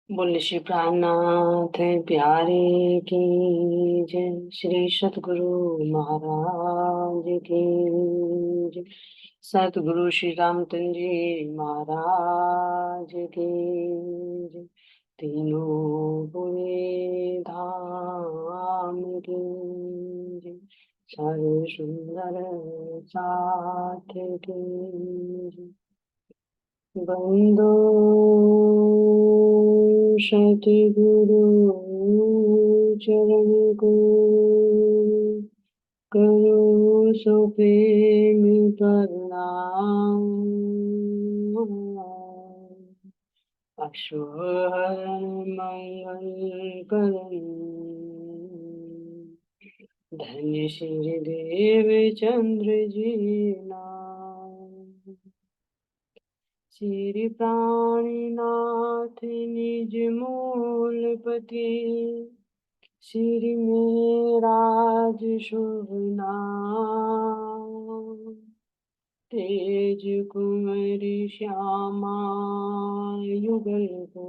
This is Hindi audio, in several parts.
बोले श्री प्राणनाथ प्यारे की जय। श्री सतगुरु महाराज की जय। सतगुरु श्री रामचंद्र जी महाराज की जय। तीनों पुरे धाम की जय। सर्व सुंदर साथ की जय। बंदो सतगुरु चरण को करो सो प्रेम प्रणाम। अशुभ मंगल करण धन्य श्री देव चंद्र जी नाम। श्री प्राणीनाथ निज मूलपति श्री मेराज शुभ नाम। तेज कुंवर श्यामा युगल को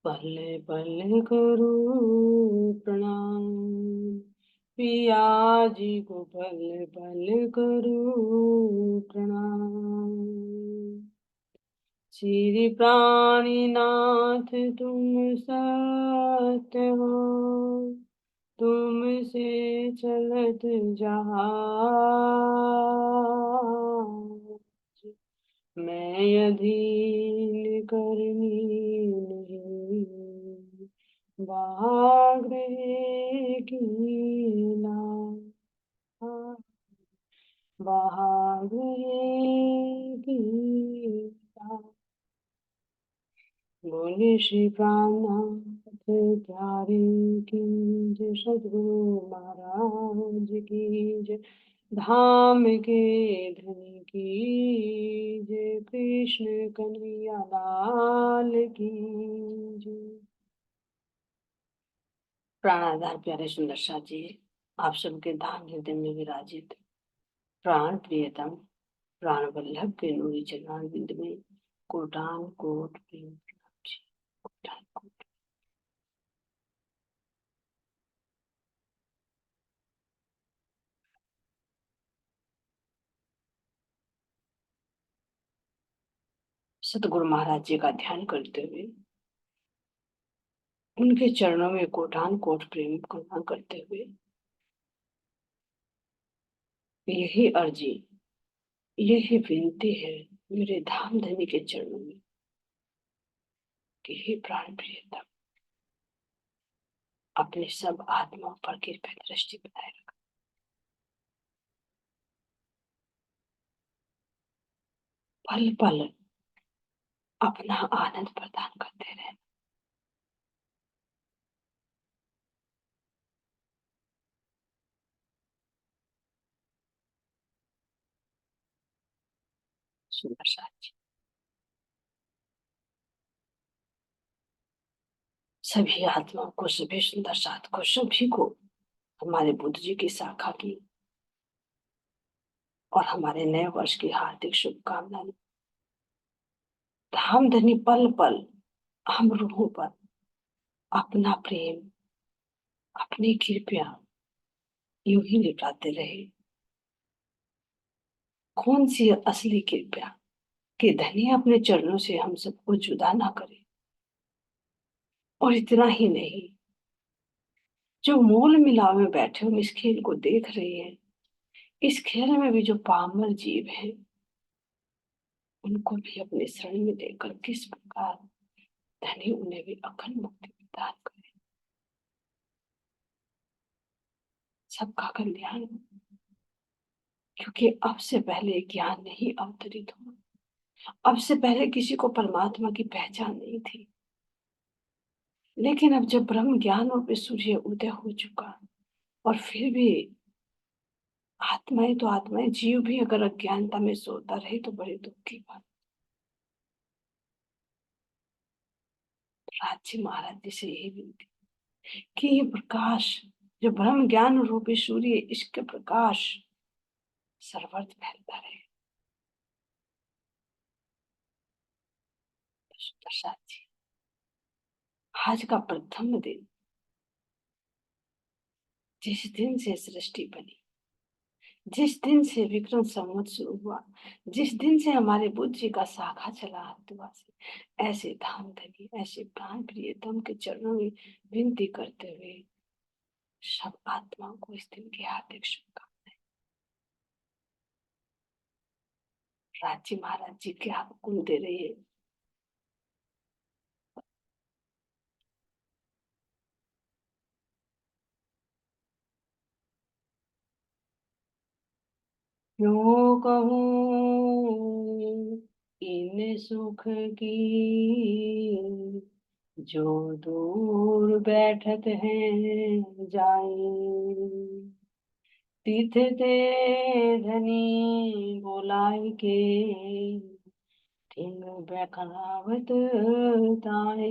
पल पल करो प्रणाम। पिया जी को पल पल करो प्रणाम। श्री प्राणीनाथ तुम सत्य हो तुमसे चलत जहाज। मैं अधीन करनी नहीं बाग्रहे की नाव। बाग्रहे की नाव। बोले श्री प्राणनाथ प्यारे की जय। सद्गुरु महाराज की जय। धाम के धनी की जय। कृष्ण कन्हैया लाल की जय। प्राणाधार प्यारे सुंदर साथ जी, आप सबके धाम हृदय में विराजित प्राण प्रियतम प्राण वल्लभ के नूरी चरण बिंद में कोटान कोट प्रेम प्रणाम जी। कोटान कोट। सतगुरु महाराज जी का ध्यान करते हुए उनके चरणों में कोटान कोट प्रेम प्रणाम करते हुए यही अर्जी, यही विनती है मेरे धाम धनी के चरणों में कि हे प्राण प्रियतम, अपने सब आत्माओं पर कृपा दृष्टि बनाए रख। पल पल अपना आनंद प्रदान करते रहे। सुंदर साथ जी, सभी आत्माओं को, सभी सुंदर साथ को, सभी को हमारे बुद्ध जी की शाखा की और हमारे नए वर्ष की हार्दिक शुभकामनाएं। धाम धनी पल पल हम रूहों पर अपना प्रेम, अपनी कृपया यूं ही निभाते रहे। कौन सी असली कृपया कि धनी अपने चरणों से हम सबको जुदा ना करे। और इतना ही नहीं, जो मूल मिलाव में बैठे हम इस खेल को देख रहे हैं, इस खेल में भी जो पामर जीव हैं उनको भी अपने शरण में लेकर किस प्रकार धनी उन्हें भी अखंड मुक्ति प्रदान करे। सबका कल्याण हो। क्योंकि अब से पहले ज्ञान नहीं अवतरित हुआ, अब से पहले किसी को परमात्मा की पहचान नहीं थी। लेकिन अब जब ब्रह्म ज्ञान और सूर्य उदय हो चुका और फिर भी आत्माएं तो आत्माएं, जीव भी अगर अज्ञानता में सोता रहे तो बड़े दुख की बात। राज्य महाराज जी से यही विनती कि ये प्रकाश जो ब्रह्म ज्ञान रूपी सूर्य, इसके प्रकाश सर्वत्र फैलता रहे। प्रसाद जी, आज का प्रथम दिन, जिस दिन से सृष्टि बनी, जिस दिन से विक्रम संवत शुरू हुआ, जिस दिन से हमारे बुद्ध जी का शाखा चला हत्वा से, ऐसे धाम धनी, ऐसे प्राण प्रियतम के चरणों में विनती करते हुए सब आत्माओं को इस दिन की हार्दिक शुभकामनाएं। राजी महाराज जी क्या हुक्म दे रही है। क्यों कहूँ इन सुख की, जो दूर बैठत हैं जाए। तीर्थ ते धनी बोलाई के, ढिंग बैठावत ताहे,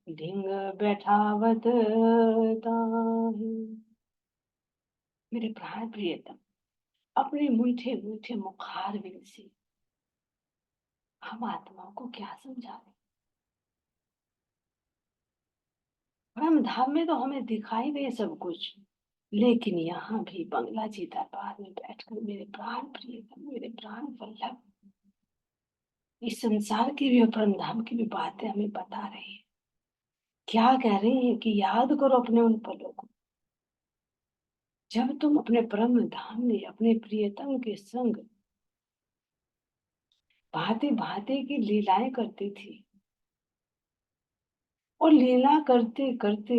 ढिंग बैठावत ताहे। मेरे प्राण प्रियतम, अपने मीठे मीठे मुखार बिन से हम आत्माओं को क्या समझा रहे। ब्रह्म धाम में तो हमें दिखाई दे सब कुछ, लेकिन यहाँ भी बंगला जी दरबार में बैठकर मेरे प्राण प्रियतम, मेरे प्राण वल्लभ इस संसार की भी और परम धाम की भी बातें हमें बता रहे हैं। क्या कह रहे हैं कि याद करो अपने उन पलों को, जब तुम अपने परम धाम में अपने प्रियतम के संग भांति भांति की लीलाएं करती थी। और लीला करते करते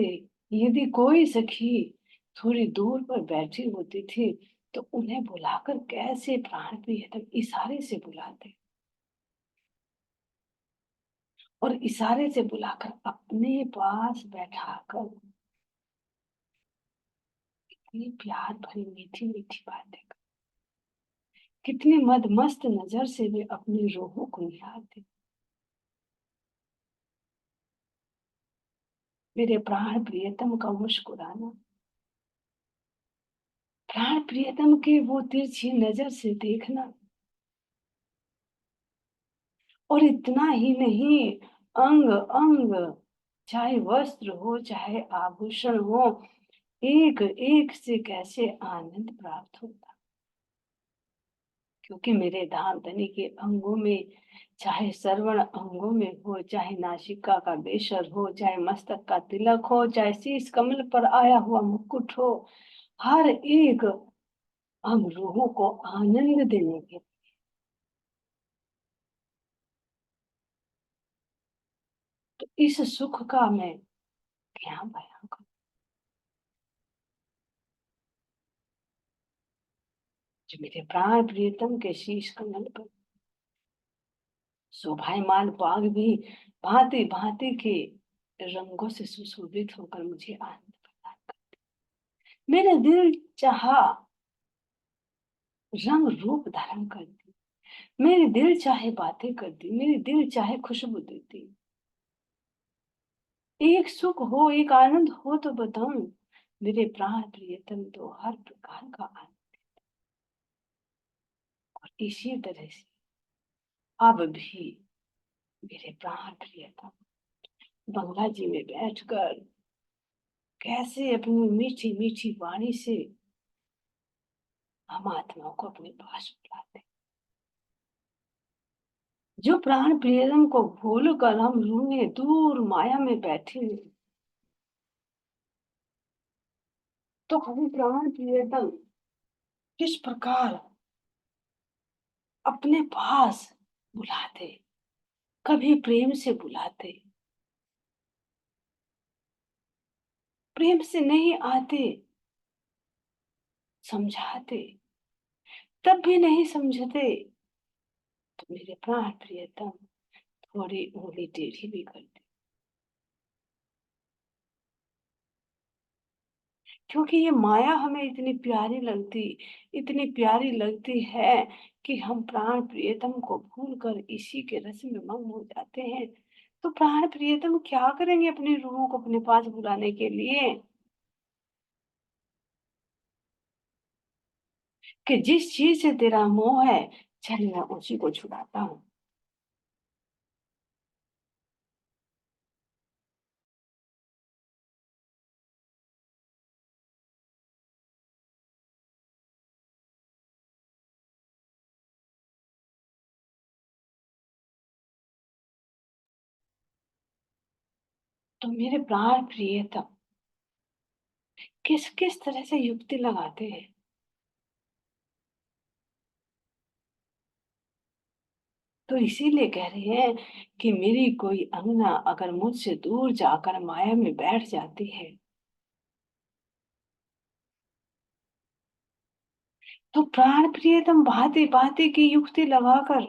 यदि कोई सखी थोड़ी दूर पर बैठी होती थी, तो उन्हें बुलाकर कैसे प्राण प्रियतम इशारे से बुलाते, और इशारे से बुलाकर अपने पास बैठाकर इतनी प्यार भरी मीठी मीठी बातें, कितनी मदमस्त नजर से वे अपनी रूहों को निहारते। मेरे प्राण प्रियतम का मुस्कुराना, प्राण प्रियतम के वो तिरछी नजर से देखना, और इतना ही नहीं, अंग अंग, चाहे वस्त्र हो चाहे आभूषण हो, एक एक से कैसे आनंद प्राप्त होता। क्योंकि मेरे धाम धनी के अंगों में, चाहे श्रवण अंगों में हो, चाहे नासिका का बेसर हो, चाहे मस्तक का तिलक हो, चाहे शीश कमल पर आया हुआ मुकुट हो, हर एक हम रूहों को आनंद देने के, तो इस सुख का मैं क्या बयां करूं। जो मेरे प्राण प्रियतम के शीश कमल पर शोभायमान बाग भी भांति भांति के रंगों से सुशोभित होकर मुझे आनंद प्रदान कर, मेरे दिल चाहा रंग रूप धारण करती, मेरे दिल चाहे बातें करती, मेरे दिल चाहे खुशबू देती। एक सुख हो, एक आनंद हो तो बताऊं, मेरे प्राण प्रियतम तो हर प्रकार का आनंद। और इसी तरह से अब भी मेरे प्राण प्रियतम बंगला जी में बैठकर कैसे अपनी मीठी मीठी वाणी से हम आत्माओं को अपने पास बुलाते। जो प्राण प्रियतम को भूल कर हम रूहे दूर माया में बैठे हैं, तो हम प्राण प्रियतम किस प्रकार अपने पास बुलाते, कभी प्रेम से बुलाते, प्रेम से नहीं आते, समझाते, तब भी नहीं समझते, तो मेरे प्राण प्रियतम थोड़ी उंगली टेढ़ी भी करते। क्योंकि ये माया हमें इतनी प्यारी लगती, इतनी प्यारी लगती है कि हम प्राण प्रियतम को भूल कर इसी के रस में मग्न हो जाते हैं। तो प्राण प्रियतम क्या करेंगे अपनी रूहों को अपने पास बुलाने के लिए, कि जिस चीज से तेरा मोह है, चल मैं उसी को छुड़ाता हूँ। तो मेरे प्राण प्रियतम किस किस तरह से युक्ति लगाते हैं। तो इसीलिए कह रहे हैं कि मेरी कोई अंगना अगर मुझसे दूर जाकर माया में बैठ जाती है, तो प्राण प्रियतम भांति भांति की युक्ति लगाकर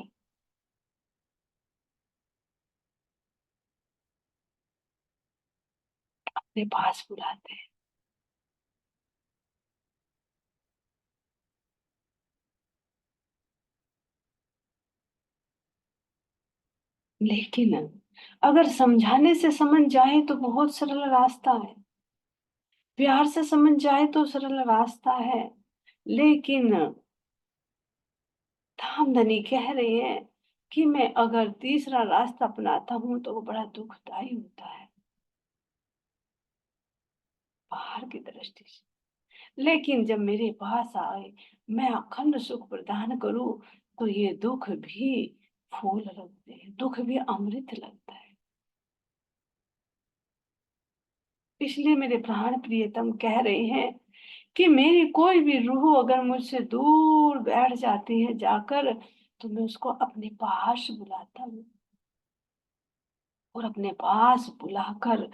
अपने पास बुलाते हैं। लेकिन अगर समझाने से समझ जाए तो बहुत सरल रास्ता है, प्यार से समझ जाए तो सरल रास्ता है। लेकिन धामधनी कह रहे हैं कि मैं अगर तीसरा रास्ता अपनाता हूं तो वो बड़ा दुखदाई होता है बाहर की दृष्टि से। लेकिन जब मेरे पास आए, मैं अखंड सुख प्रदान करूं, तो ये दुख भी फूल लगते हैं, दुख भी अमृत लगता है। इसलिए मेरे प्राण प्रियतम कह रहे हैं कि मेरी कोई भी रूह अगर मुझसे दूर बैठ जाती है जाकर, तो मैं उसको अपने पास बुलाता हूँ, और अपने पास बुलाकर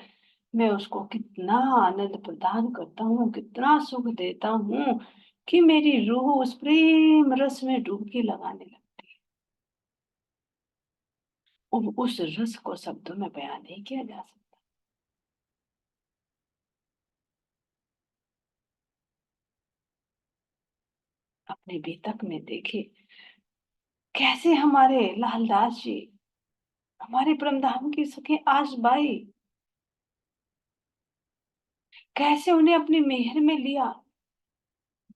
मैं उसको कितना आनंद प्रदान करता हूँ, कितना सुख देता हूँ कि मेरी रूह उस प्रेम रस में डुबकी लगाने लगती है। और उस रस को शब्दों में बयान नहीं किया जा सकता। अपने बीतक में देखे कैसे हमारे लालदास जी, हमारे परमधाम की सखी आसबाई, कैसे उन्हें अपनी मेहर में लिया।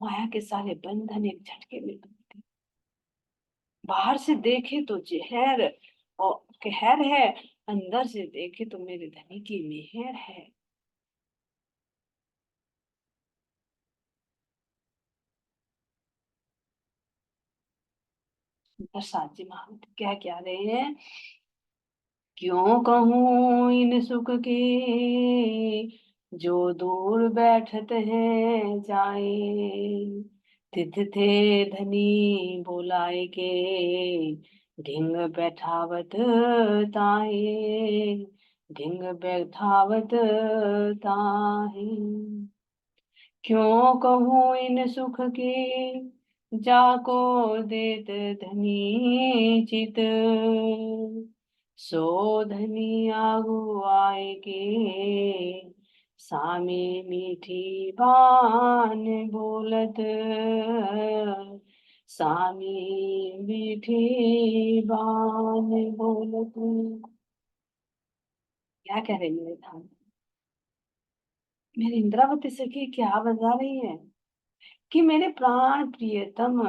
माया के सारे बंधन एक झटके में टूटे। बाहर से देखे तो जहर और कहर है, अंदर से देखे तो मेरे धनी की मेहर है। प्रसाद जी महाराज क्या क्या रहे हैं, क्यों कहूँ इन सुख के जो दूर बैठत हैं जाए, तिथ थे धनी बोलाए के ढिंग बैठावत ताहे, ढिंग बैठावत ताहे। क्यों कहूँ इन सुख के जाको देत धनी चित, सो धनी आगु आए के सामे मीठी बान बोलत, सामी मीठी बान बोलत। क्या कह रही है धाम, मेरी इंद्रावती सखी क्या बजा रही है कि मेरे प्राण प्रियतम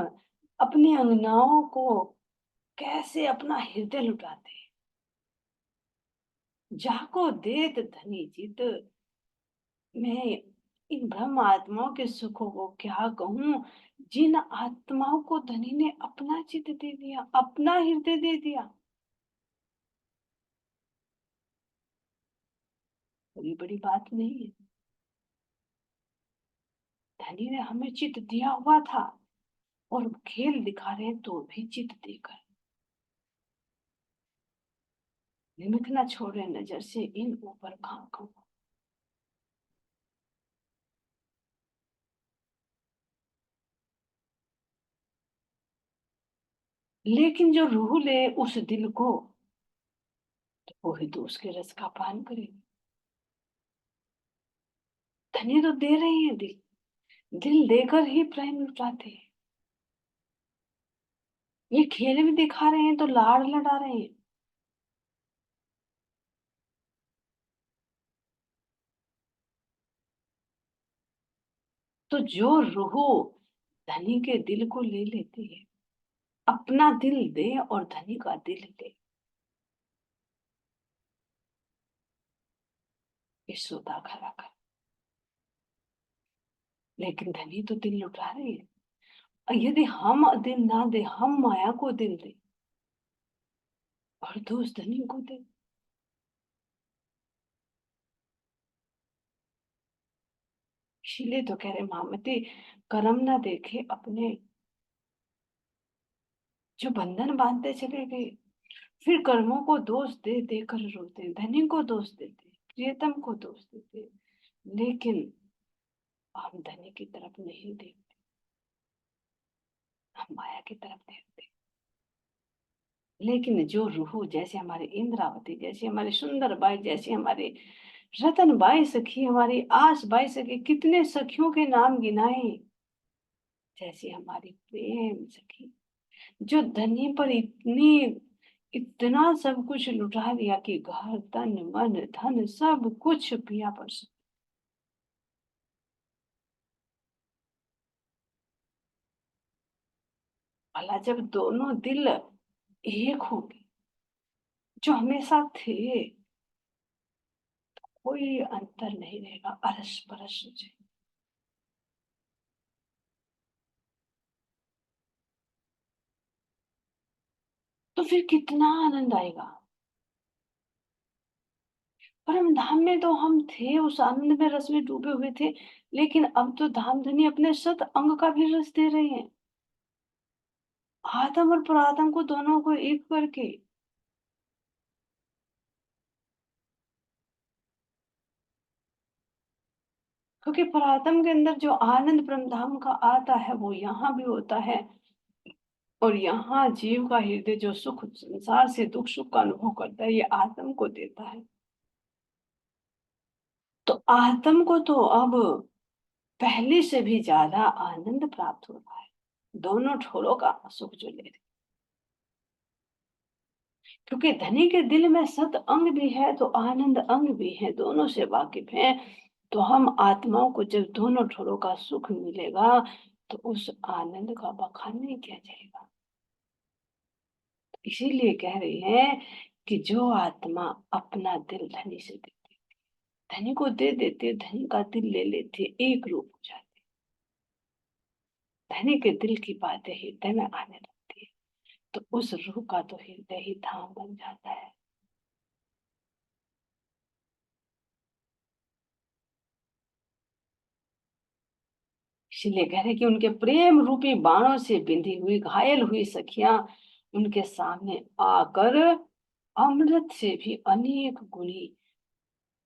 अपनी अंगनाओं को कैसे अपना हृदय लुटाते हैं। जाको देत धनी चित, मैं इन ब्रह्म आत्माओं के सुखों को क्या कहूं, जिन आत्माओं को धनी ने अपना चित दे दिया, अपना हृदय दे दिया। बड़ी बड़ी बात नहीं है। धनी ने हमें चित दिया हुआ था और खेल दिखा रहे हैं तो भी चित देकर निमित न छोड़े नजर से इन ऊपर खां। लेकिन जो रूह ले उस दिल को, तो वो ही तो उसके रस का पान करेगी। धनी तो दे रही है दिल, दिल देकर ही प्रेम लुटाते हैं। ये खेल भी दिखा रहे हैं तो लाड़ लड़ा रहे हैं। तो जो रूह धनी के दिल को ले लेती है, अपना दिल दे और धनी का दिल दे, ये सौदा खरा कर। लेकिन धनी तो दिल लुटा रही है, और यदि हम दिल ना दे, हम माया को दिल दे और दोस्त धनी को दे, इसीलिए तो कह रहे महामती, कर्म ना देखे अपने, जो बंधन बांधते चले गए, फिर कर्मों को दोष दे देकर रोते, धनी को दोष देते, प्रियतम को दोष देते, लेकिन हम धनी की तरफ नहीं देखते, हम माया की तरफ देखते। लेकिन जो रूह, जैसे हमारे इंद्रावती, जैसे हमारे सुंदर बाई, जैसे हमारे रतन बाई सखी, हमारी आस बाई सखी, कितने सखियों के नाम गिनाए, जैसी हमारी प्रेम सखी, जो धनी पर इतना सब कुछ लुटा दिया कि घर तन मन धन सब कुछ पिया पर सब। भला जब दोनों दिल एक होंगे, जो हमेशा थे, कोई अंतर नहीं रहेगा, अरस परस हो जाए, तो फिर कितना आनंद आएगा। परम धाम में तो हम थे, उस आनंद में रस में डूबे हुए थे, लेकिन अब तो धाम धनी अपने सत अंग का भी रस दे रहे हैं, आत्म और परात्म को दोनों को एक करके। क्योंकि परात्म के अंदर जो आनंद परम धाम का आता है वो यहाँ भी होता है, और यहाँ जीव का हृदय जो सुख, संसार से दुख सुख का अनुभव करता है, ये आत्म को देता है। तो आत्म को तो अब पहले से भी ज्यादा आनंद प्राप्त हो रहा है, दोनों छोरों का सुख जो ले रहे। क्योंकि धनी के दिल में सत अंग भी है तो आनंद अंग भी है, दोनों से वाकिफ है। तो हम आत्माओं को जब दोनों छोरों का सुख मिलेगा, तो उस आनंद का बखान नहीं किया जाएगा। इसीलिए कह रही है कि जो आत्मा अपना दिल धनी से देती, धनी को दे देते, धनी का दिल ले लेते, एक रूप हो जाते, धनी के दिल की बातें हृदय में आने लगती है, तो उस रूह का तो हृदय ही धाम बन जाता है। इसीलिए कह रहे कि उनके प्रेम रूपी बाणों से बिंधी हुई घायल हुई सखियां उनके सामने आकर अमृत से भी अनेक गुणी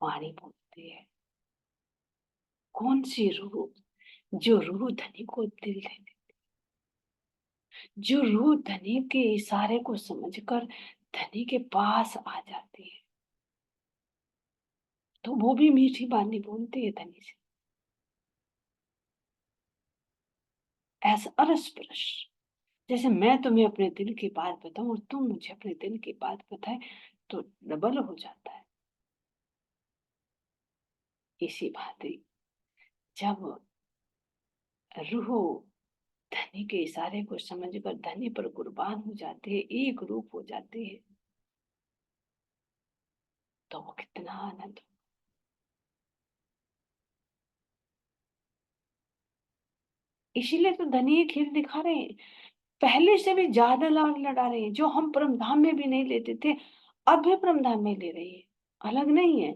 वाणी बोलती है। कौन सी रूह? जो रूह धनी को दिल दे, जो रूह धनी के इशारे को समझकर धनी के पास आ जाती है, तो वो भी मीठी वाणी बोलती है धनी से, ऐसा अरस परस। जैसे मैं तुम्हें अपने दिल की बात बताऊं और तुम मुझे अपने दिल की बात बताए, तो डबल हो जाता है। इसी भांति जब रूह धनी के इशारे को समझकर धनी पर कुर्बान हो जाते हैं, एक रूप हो जाते हैं, तो वो कितना आनंद। इसीलिए तो धनी ये खेल दिखा रहे हैं, पहले से भी ज्यादा लाड लड़ा रहे हैं, जो हम परम धाम में भी नहीं लेते थे, अब भी परम धाम में ले रही है। अलग नहीं है,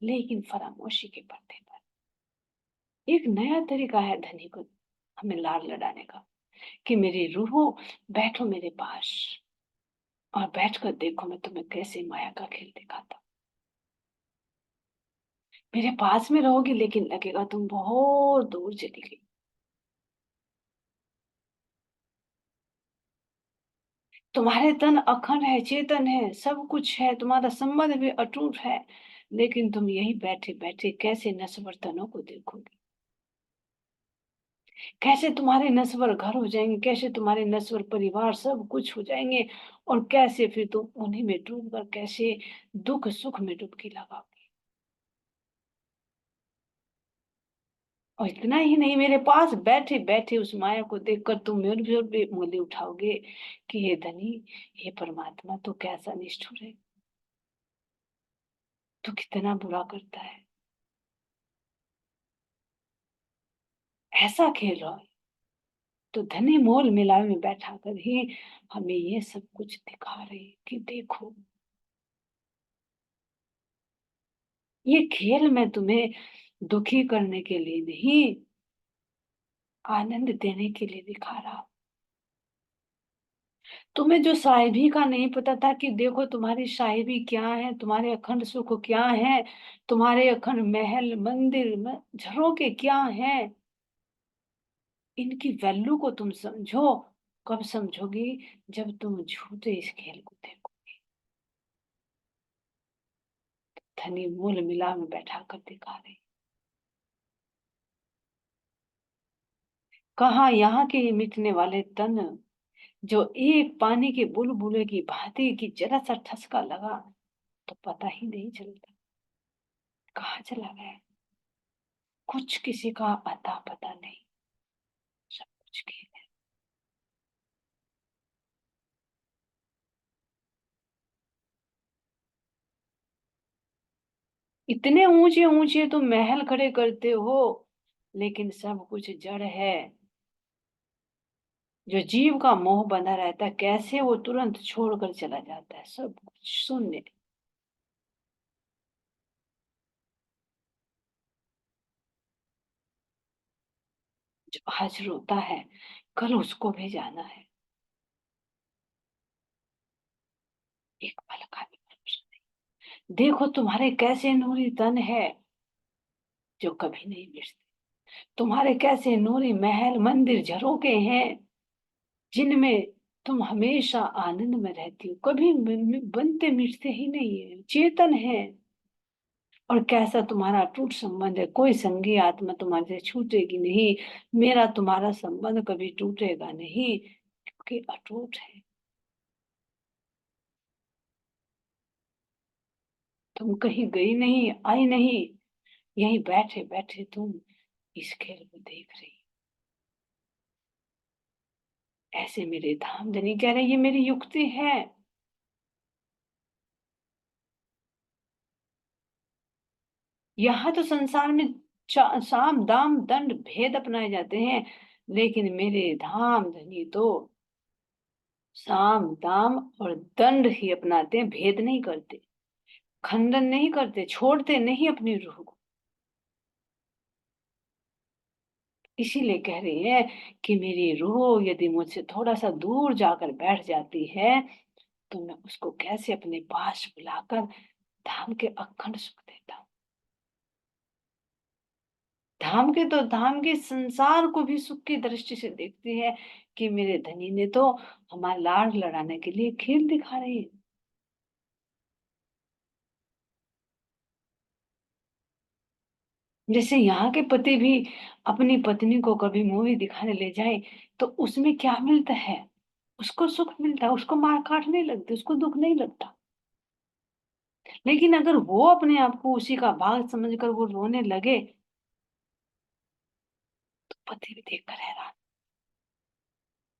लेकिन फरामोशी के पर्दे पर। एक नया तरीका है धनी को हमें लाड लड़ाने का, कि मेरी रूहो बैठो मेरे पास, और बैठकर देखो मैं तुम्हें कैसे माया का खेल दिखाता हूं। मेरे पास में रहोगी, लेकिन लगेगा तुम बहुत दूर चली गई। तुम्हारे तन अखंड है, चेतन है, सब कुछ है, तुम्हारा संबंध भी अटूट है, लेकिन तुम यही बैठे बैठे कैसे नश्वर तनों को देखोगे, कैसे तुम्हारे नश्वर घर हो जाएंगे, कैसे तुम्हारे नश्वर परिवार सब कुछ हो जाएंगे, और कैसे फिर तुम उन्हीं में डूब कर कैसे दुख सुख में डुबकी लगाओगे। और इतना ही नहीं, मेरे पास बैठे बैठे उस माया को देखकर तुम मेरे भी उंगली उठाओगे कि हे धनी, हे परमात्मा, तो कैसा निष्ठुर है, तो कितना बुरा करता है, ऐसा खेल रहा है। तो धनी मोल मिलावे में बैठा कर ही हमें ये सब कुछ दिखा रहे कि देखो, ये खेल मैं तुम्हें दुखी करने के लिए नहीं, आनंद देने के लिए दिखा रहा हूं। तुम्हें जो साहिबी का नहीं पता था कि देखो तुम्हारी साहिबी क्या है, तुम्हारे अखंड सुख क्या है, तुम्हारे अखंड महल मंदिर झरोके क्या है, इनकी वैल्यू को तुम समझो। कब समझोगी? जब तुम झूठे इस खेल को देखो। धनी मूल मिला में बैठा कर दिखा रही। कहाँ यहाँ के मिटने वाले तन, जो एक पानी के बुलबुले की भांति की जरा सा ठसका लगा तो पता ही नहीं चलता कहाँ चला गया। कुछ किसी का अता पता नहीं, सब कुछ खेल है। इतने ऊंचे ऊंचे तुम महल खड़े करते हो, लेकिन सब कुछ जड़ है। जो जीव का मोह बंधा रहता है, कैसे वो तुरंत छोड़कर चला जाता है, सब कुछ शून्य। जो आज रोता है, कल उसको भी जाना है। एक पल का भी भरोसा नहीं। देखो तुम्हारे कैसे नूरी तन है, जो कभी नहीं मिटते। तुम्हारे कैसे नूरी महल मंदिर झरोके हैं, जिनमें तुम हमेशा आनंद में रहती हो, कभी बनते मिटते ही नहीं है, चेतन है। और कैसा तुम्हारा अटूट संबंध है, कोई संगी आत्मा तुम्हारे से छूटेगी नहीं। मेरा तुम्हारा संबंध कभी टूटेगा नहीं, क्योंकि अटूट है। तुम कहीं गई नहीं, आई नहीं, यहीं बैठे बैठे तुम इस खेल को देख रही। ऐसे मेरे धामधनी कह रहे ये मेरी युक्ति है। यहाँ तो संसार में साम दाम दंड भेद अपनाए जाते हैं, लेकिन मेरे धाम धनी तो साम दाम और दंड ही अपनाते हैं, भेद नहीं करते, खंडन नहीं करते, छोड़ते नहीं अपनी रूह को। इसीलिए कह रही है कि मेरी रूह यदि मुझसे थोड़ा सा दूर जाकर बैठ जाती है, तो मैं उसको कैसे अपने पास बुलाकर धाम के अखंड सुख देता हूँ। धाम के संसार को भी सुख की दृष्टि से देखती है कि मेरे धनी ने तो हमारा लाड़ लड़ाने के लिए खेल दिखा रही है। जैसे यहाँ के पति भी अपनी पत्नी को कभी मूवी दिखाने ले जाए, तो उसमें क्या मिलता है? उसको सुख मिलता है, उसको मार काट नहीं लगती, उसको दुख नहीं लगता। लेकिन अगर वो अपने आप को उसी का भाग समझकर वो रोने लगे, तो पति भी देखकर हैरान।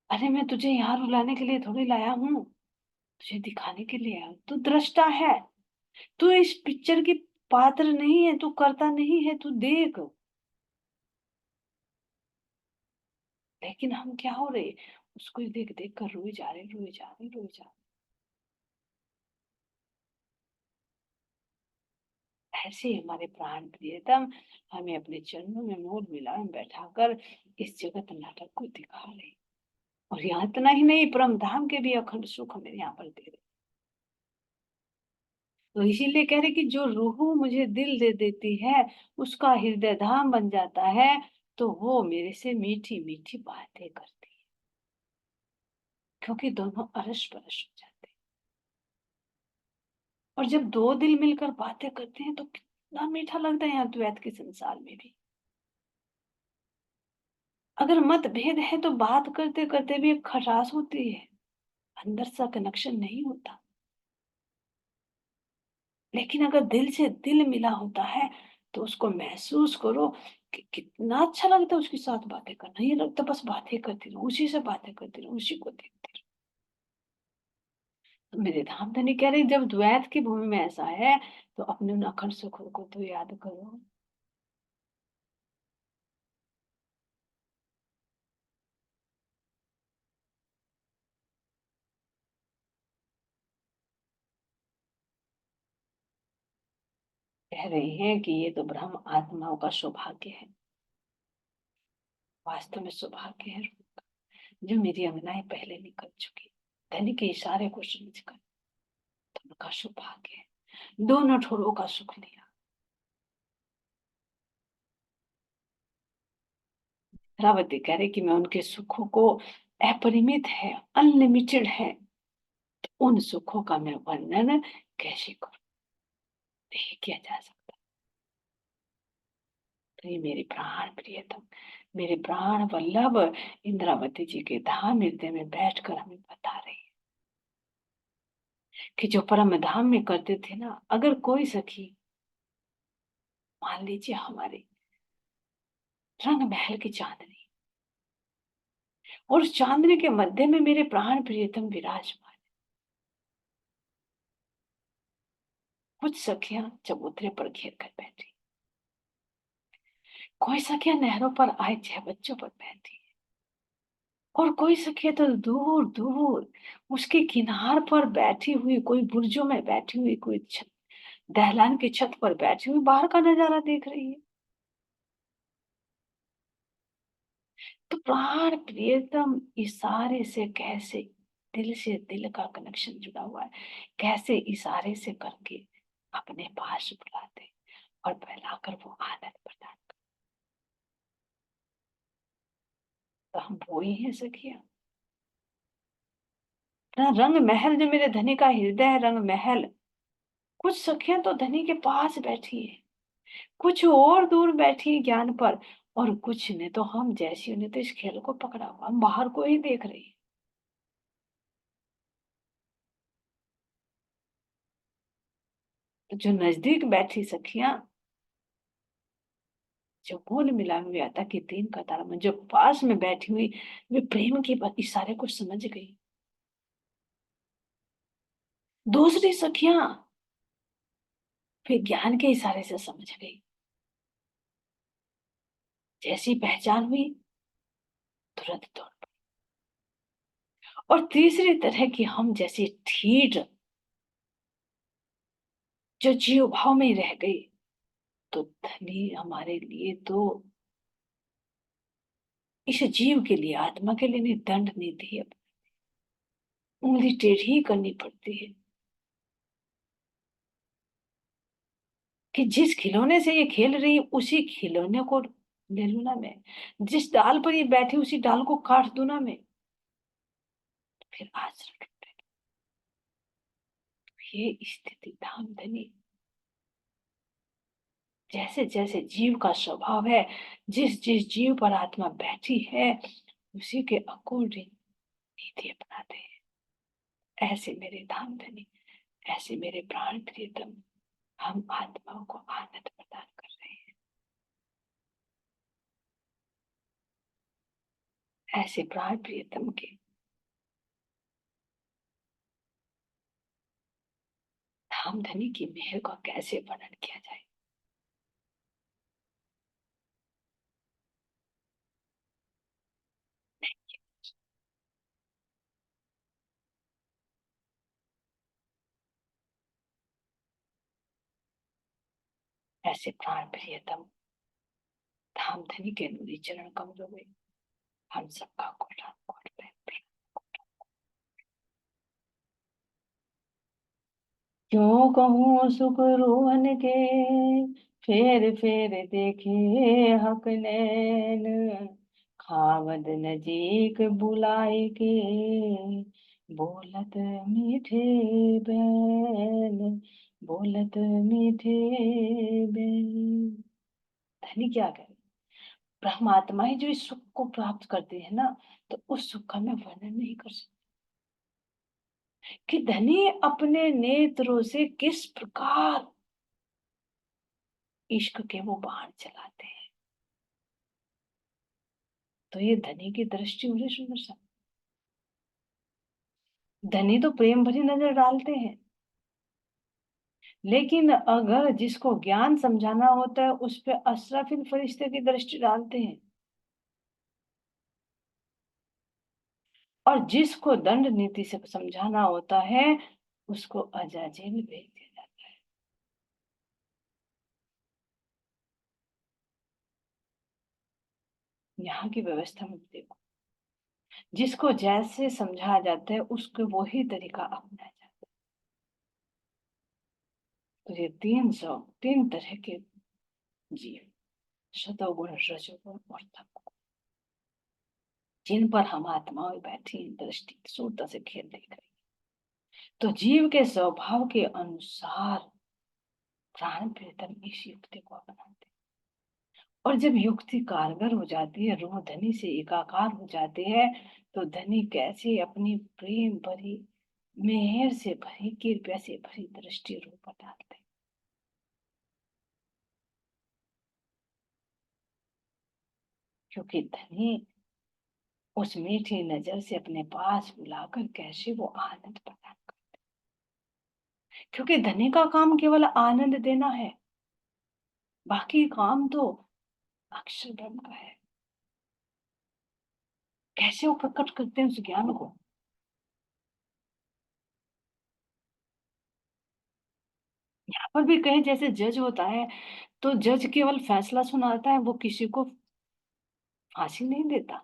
अरे मैं तुझे यहाँ रुलाने के लिए थोड़ी लाया हूँ, तुझे दिखाने के लिए आया हूँ। तू दृष्टा है, तू इस पिक्चर की पात्र नहीं है, तू करता नहीं है, तू देख। लेकिन हम क्या हो रहे, उसको ही देख देख कर रोए जा रहे, रोए जा रहे, रोए जा रहे। ऐसे ही हमारे प्राण प्रियतम हमें अपने चरणों में मोल मिलान बैठाकर इस जगत नाटक को दिखा रहे। और यहाँ इतना ही नहीं, परम धाम के भी अखंड सुख हमें यहाँ पर दे रहे। तो इसीलिए कह रहे कि जो रूह मुझे दिल दे देती है, उसका हृदय धाम बन जाता है, तो वो मेरे से मीठी मीठी बातें करती है, क्योंकि दोनों अरस परस हो जाते हैं। और जब दो दिल मिलकर बातें करते हैं तो कितना मीठा लगता है यहाँ द्वैत के संसार में भी। अगर मतभेद है तो बात करते करते भी एक खटास होती है, अंदर सा कनेक्शन नहीं होता। लेकिन अगर दिल से दिल मिला होता है, तो उसको महसूस करो कि कितना अच्छा लगता है उसके साथ बातें करना। ये लगता है बस बातें करती रहो, उसी से बातें करती रहो, उसी को देखती रहो। तो मेरे धाम धनी कह रही जब द्वैत की भूमि में ऐसा है, तो अपने उन अखंड सुखों को तो याद करो। कह रही हैं कि ये तो ब्रह्म आत्माओं का सौभाग्य है। वास्तव में सौभाग्य है जो मेरी अंगनाएं पहले निकल चुकी, धनी के इशारे को समझकर। तो उनका सौभाग्य है, दोनों ठोरों का सुख लिया। रावती कह रही कि मैं उनके सुखों को, अपरिमित है, अनलिमिटेड है, तो उन सुखों का मैं वर्णन कैसे करूं, नहीं किया जा सकता। तो ये मेरे प्राण प्रियतम, मेरे प्राण वल्लभ इंद्रावती जी के धाम हृदय में बैठकर हमें बता रही है कि जो परम धाम में करते थे ना, अगर कोई सखी, मान लीजिए हमारे रंग महल की चांदनी, और उस चांदनी के मध्य में मेरे प्राण प्रियतम विराजमान, कुछ सखियां चबूतरे पर घेर कर बैठी, कोई सखियां नहरों पर आए 6 बच्चों पर बैठी, और कोई सखिया तो दूर दूर उसके किनार पर बैठी हुई, कोई बुर्जों में बैठी हुई, कोई दहलान की छत पर बैठी हुई बाहर का नजारा देख रही है। तो प्राण प्रियतम इशारे से कैसे दिल से दिल का कनेक्शन जुड़ा हुआ है, कैसे इशारे से करके अपने पास बुलाते और बहलाकर वो आनंद प्रदान करते। तो हम वो ही हैं सखिया ना। रंग महल जो मेरे धनी का हृदय है, रंग महल, कुछ सखियां तो धनी के पास बैठी है, कुछ और दूर बैठी है ज्ञान पर, और कुछ ने तो हम जैसी ने तो इस खेल को पकड़ा हुआ, हम बाहर को ही देख रही है। तो जो नजदीक बैठी सखियां, जो मूल मिला हुआ था कि 3 कतार में जो पास में बैठी हुई, वे प्रेम के इशारे को समझ गई। दूसरी सखियां फिर ज्ञान के इशारे से समझ गई, जैसी पहचान हुई तुरंत दौड़ पड़ी। और तीसरी तरह की हम जैसी ठीठ जो जीव भाव में रह गई, तो धनी हमारे लिए तो, इस जीव के लिए, आत्मा के लिए नहीं, दंड नीति है, उंगली टेढ़ी करनी पड़ती है कि जिस खिलौने से ये खेल रही है उसी खिलौने को ले लू ना मैं, जिस डाल पर ये बैठी उसी डाल को काट दूं ना मैं, फिर आश्रम टूटेगा। ये स्थिति धाम धनी, जैसे जैसे जीव का स्वभाव है, जिस जिस जीव पर आत्मा बैठी है उसी के अकॉर्डिंग नीति अपनाते हैं। ऐसे मेरे धाम धनी, ऐसे मेरे प्राण प्रियतम, हम आत्माओं को आनंद प्रदान कर रहे हैं। ऐसे प्राण प्रियतम के धाम धनी की मेहर को कैसे वर्णन किया जाए। ऐसे प्राण प्रियतम धाम धनी के नुरी चरण कमलों में हम सबका कोटि कोटि प्रेम। क्यों कहूँ सुख रोहन के, फेर फेर देखे हक नैन, खावद नजीक बुलाए के, बोलत मीठे बैन, बोलत मीठे बैन। धनी क्या करे, परमात्मा ही जो इस सुख को प्राप्त करते हैं ना, तो उस सुख का मैं वर्णन नहीं कर सकती कि धनी अपने नेत्रों से किस प्रकार इश्क के वो बाण चलाते हैं। तो ये धनी की दृष्टि मुझे सुंदर सा, धनी तो प्रेम भरी नजर डालते हैं, लेकिन अगर जिसको ज्ञान समझाना होता है उस पे असराफिल फरिश्ते की दृष्टि डालते हैं, और जिसको दंड नीति से समझाना होता है उसको अजाजेल भेज दिया जाता है। यहाँ की व्यवस्था में देखो, जिसको जैसे समझाया जाता है उसको वही तरीका अपनाया जाता है। तो ये तीन तरह के जीव, सतोगुण, रजोगुण और तमोगुण, जिन पर हम आत्माएं बैठी दृष्टि सूरता से खेल देख रही। तो जीव के स्वभाव के अनुसार प्राण प्रीतम इस युक्ति को अपनाते, और जब युक्ति कारगर हो जाती है, रूह धनी से एकाकार हो जाती है, तो धनी कैसे अपनी प्रेम भरी, मेहर से भरी, कृपया से भरी दृष्टि रूह पर डालते, क्योंकि धनी उस मीठी नजर से अपने पास बुलाकर कैसे वो आनंद प्रदान करते, क्योंकि धनी का काम केवल आनंद देना है, बाकी काम तो अक्षर ब्रह्म का है। कैसे वो प्रकट करते हैं उस ज्ञान को। यहाँ पर भी कहे जैसे जज होता है, तो जज केवल फैसला सुनाता है, वो किसी को फांसी नहीं देता,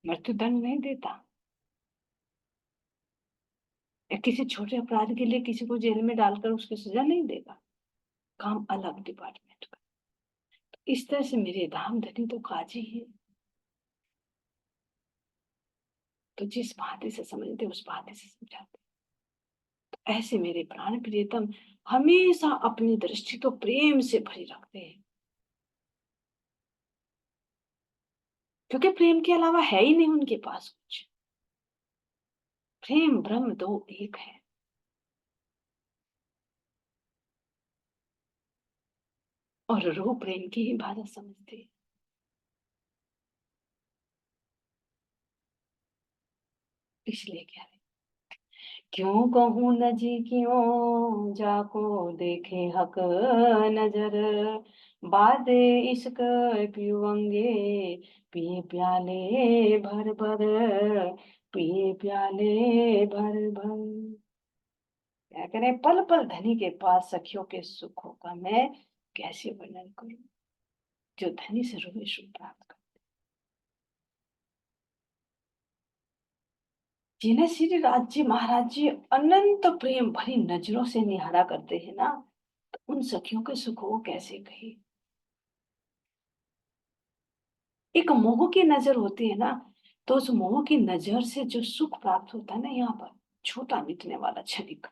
मृत्युदंड नहीं देता, या किसी छोटे अपराध के लिए किसी को जेल में डालकर उसकी सजा नहीं देगा। काम अलग डिपार्टमेंट का। तो इस तरह से मेरे धाम धनी तो काजी है, तो जिस भांति से समझते उस भांति से समझाते। तो ऐसे मेरे प्राण प्रियतम हमेशा अपनी दृष्टि तो प्रेम से भरी रखते हैं, क्योंकि प्रेम के अलावा है ही नहीं उनके पास कुछ। प्रेम ब्रह्म दो एक है। और रूह प्रेम की ही भाषा समझते हैं। इसलिए क्या है, क्यों कहूँ न जी क्यों जाको देखे हक नजर, बादे इश्क पीऊंगे, पिए प्याले भर भर, पिए प्याले भर भर। क्या करें, पल पल धनी के पास सखियों के सुखों का मैं कैसे वर्णन करूं, जो धनी से रूह सुख प्राप्त कर, जिन्हें श्री राज्य महाराज जी अनंत प्रेम भरी नजरों से निहारा करते हैं ना, तो उन सखियों के सुख को कैसे कहे। एक मोह की नजर होती है ना, तो उस मोह की नजर से जो सुख प्राप्त होता है ना, यहाँ पर छोटा मिटने वाला क्षणिक,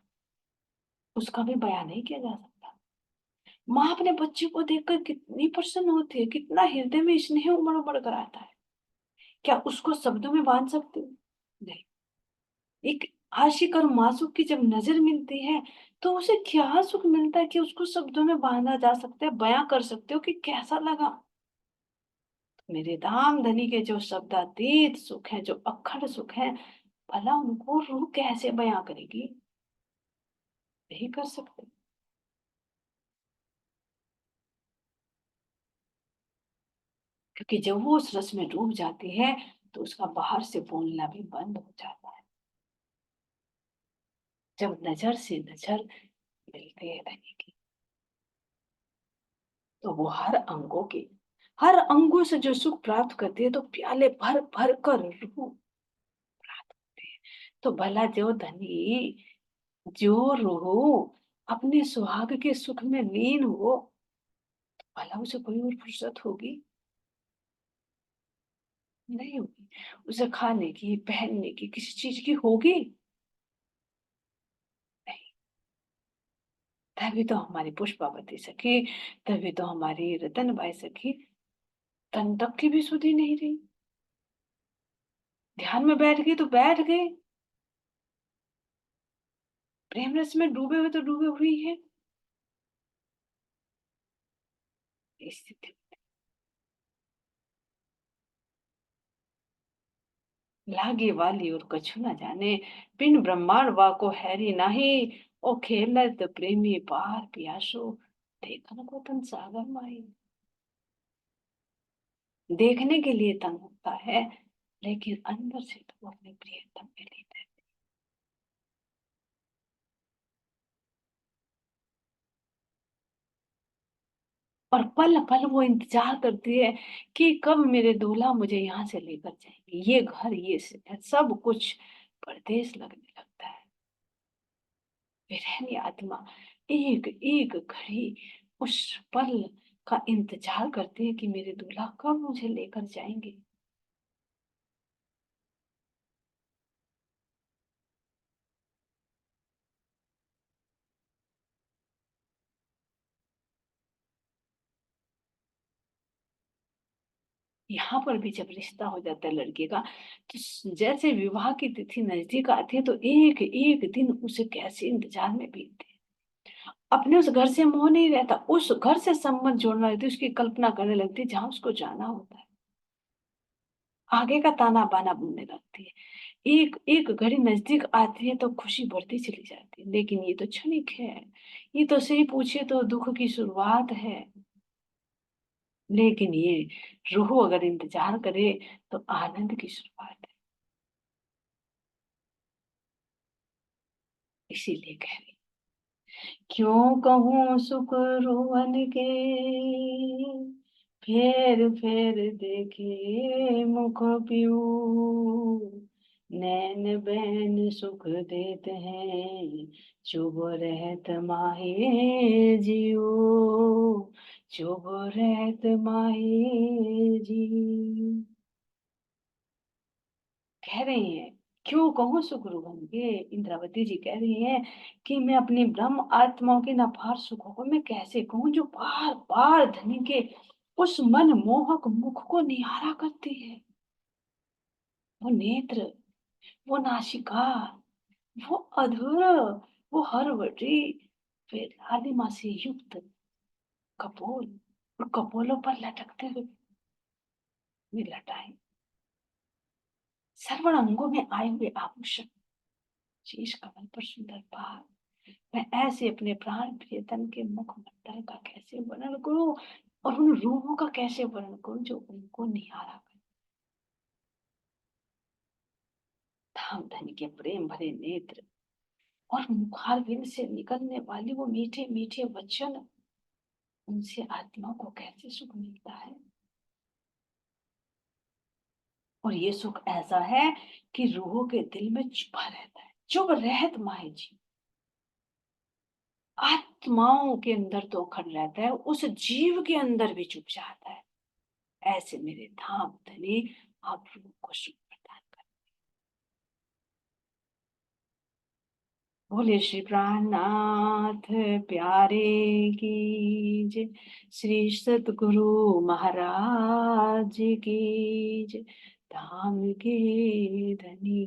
उसका भी बयान नहीं किया जा सकता। माँ अपने बच्चे को देखकर कितनी प्रसन्न होती है, कितना हृदय में स्नेह उमड़ उमड़ कर आता है, क्या उसको शब्दों में बांध सकते हो? नहीं। एक आशिक और मासूक की जब नजर मिलती है, तो उसे क्या सुख मिलता है कि उसको शब्दों में बांधा जा सकता है, बयां कर सकते हो कि कैसा लगा। मेरे धाम धनी के जो शब्दातीत सुख है, जो अखंड सुख है, भला उनको रूह कैसे बयां करेगी। नहीं कर सकते, क्योंकि जब वो उस रस में डूब जाती है, तो उसका बाहर से बोलना भी बंद हो जाता है। जब नजर से नजर मिलती है धनी की, तो वो हर अंगों से जो सुख प्राप्त करती है, तो प्याले भर भर कर रूह प्राप्त होती है। तो भला जो रूह अपने सुहाग के सुख में लीन हो, भला उसे कोई और फुर्सत होगी? नहीं होगी। उसे खाने की, पहनने की, किसी चीज की होगी? नहीं। तभी तो हमारी पुष्पावती सखी, तभी तो हमारी रतनबाई सखी तन तक की भी सुधी नहीं रही। ध्यान में बैठ गई तो बैठ गई, प्रेम रस में डूबे हुए तो डूबे हुई है। स्थिति लागे वाली और कछु न जाने, पिन ब्रह्मांड वाको हैरी नाही, ओ खेलत प्रेमी पार पियासो, देखन को तन सागर माई। देखने के लिए तंग होता है, लेकिन अंदर से तो वो अपने प्रियतम के लिए है। और पल पल वो इंतजार करती है कि कब मेरे दूल्हा मुझे यहाँ से लेकर जाएंगे। ये घर, ये शहर, सब कुछ परदेस लगने लगता है। बेरहमी आत्मा एक एक घड़ी उस पल का इंतजार करती है कि मेरे दूल्हा कब मुझे लेकर जाएंगे। यहाँ पर भी जब रिश्ता हो जाता है लड़के का, तो जैसे विवाह की तिथि नजदीक आती है तो एक एक दिन उसे कैसे इंतजार में बीतते हैं। अपने उस घर से मोह नहीं रहता, उस घर से संबंध जोड़ना रहती है, उसकी कल्पना करने लगती है जहां उसको जाना होता है। आगे का ताना बाना बुनने लगती है। एक एक घड़ी नजदीक आती है तो खुशी बढ़ती चली जाती है, लेकिन ये तो क्षणिक है। ये तो सही पूछे तो दुख की शुरुआत है। लेकिन ये रूह अगर इंतजार करे तो आनंद की शुरुआत है। इसीलिए कह रही, क्यों कहूँ सुख रोवन के, फेर फेर देखे मुख पियो, नैन बैन सुख देते हैं, चुभ रहत माहे जियो, चुभ रहत माहे जी। कह रही हैं, क्यों कहूँ सुखरू बन के, इंद्रावती जी कह रही हैं कि मैं अपनी ब्रह्म आत्माओं के नपार सुखों को मैं कैसे कहूँ, जो बार बार धनी के उस मन मोहक मुख को निहारा करती है। वो नेत्र, वो नासिका, वो अधर, वो हरवटी, वे लालिमा से युक्त कपोल, और कपोलों पर लटकते हुए वे लटाएं, सर्वण अंगों में आए हुए आभूषण, शीश कमल पर सुंदर बाल। मैं ऐसे अपने प्राण प्रियतम के मुखमंडल का कैसे वर्णन करूं, और उन रूहों का कैसे वर्णन करूं जो उनको निहारा कर। धाम धनी के प्रेम भरे नेत्र और मुखारविंद से निकलने वाली वो मीठे मीठे वचन, उनसे आत्मा को कैसे सुख मिलता है। और ये सुख ऐसा है कि रूहों के दिल में छुपा रहता है, चुप रहत माहे जी। आत्माओं के अंदर तो अखंड रहता है, उस जीव के अंदर भी छुप जाता है। ऐसे मेरे धाम धनी आप रूह को सुख प्रदान कर। बोले श्री प्राणनाथ प्यारे की जय, श्री सतगुरु महाराज की जय, धाम के धनी।